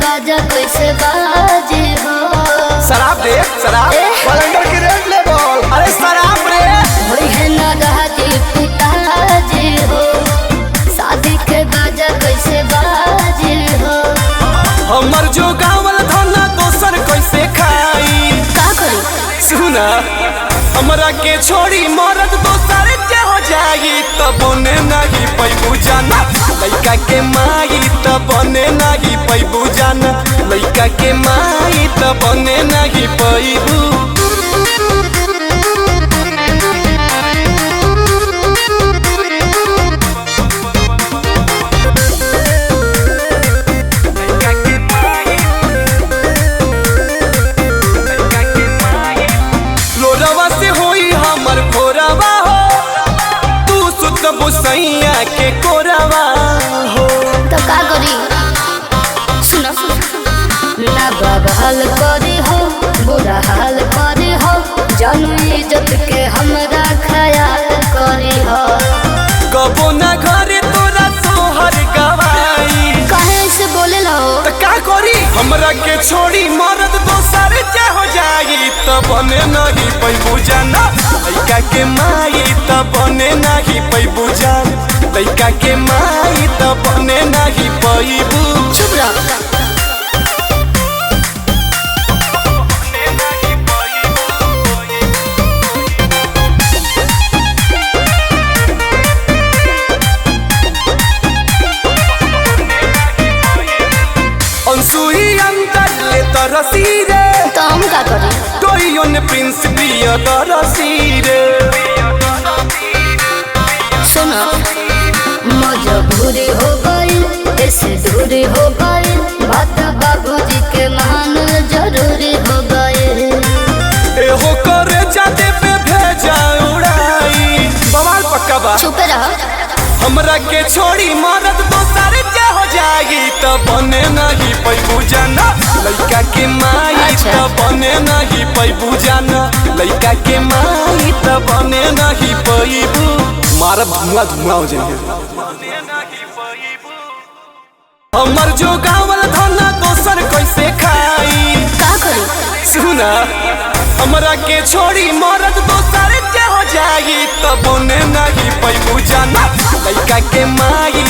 बाजा कैसे बाजे हो। शराब दे शराब बलेंडर की रेट ले बोल। अरे शराब रे वही है ना गाजी पिताजी हो। शादी के बाजा कैसे बाजे हो। हमर जो गावल धना दोसर कैसे खाई। का करी सुना हमरा के छोड़ी मरद दोसर के हो जाई त बने नहीं पैबू जाना। लइका के माई त बने नहीं पैबू जाना। लइका के माई त बने नहीं पैबू। लोरवा से होई हमर खोरवा हो। तू सुत बुसैया के कोरवा हो। तो का करी सुनो ना बवाल करी हो बुरा हाल करी हो। जानू इज्जत के हमरा ख्याल करी हो। कबो ना घरे तोरा सोहर गवाई। कहे से बोले लो त का करी हमरा के छोड़ी मरद दोसर के हो जाई त बने नहीं पैबू जाना। लइका के माई त बने नहीं पैबू जाना। लइका के माई त बने नहीं पैबू। चुप रहो। अनसुई अंदर ले तरसी रे। तो हम का करी टोइयोन प्रिंस प्रिय तरसी रे। सुनो मजबूरी हो गई ऐसे दूरी हो गई। बात बाबूजी के मान जरूरी हो गए। एहो करे जाते पे भेजा उड़ाई। बवाल पक्का बा चुप रहो। हमरा के छोड़ी मरद दोसर के हो जाई त बने नहीं पैबू जाना। लइका के माई अच्छा। त बने नहीं पैबू जाना। लइका के माई त बने नहीं पैबू। मारब धुआं धुआं हो जाए। हमर जो गावल धना दोसर कैसे खाई। का करी सुना हमरा के छोड़ी मरद दोसर के हो जाई त बने नहीं पैबू जाना। लइका के माई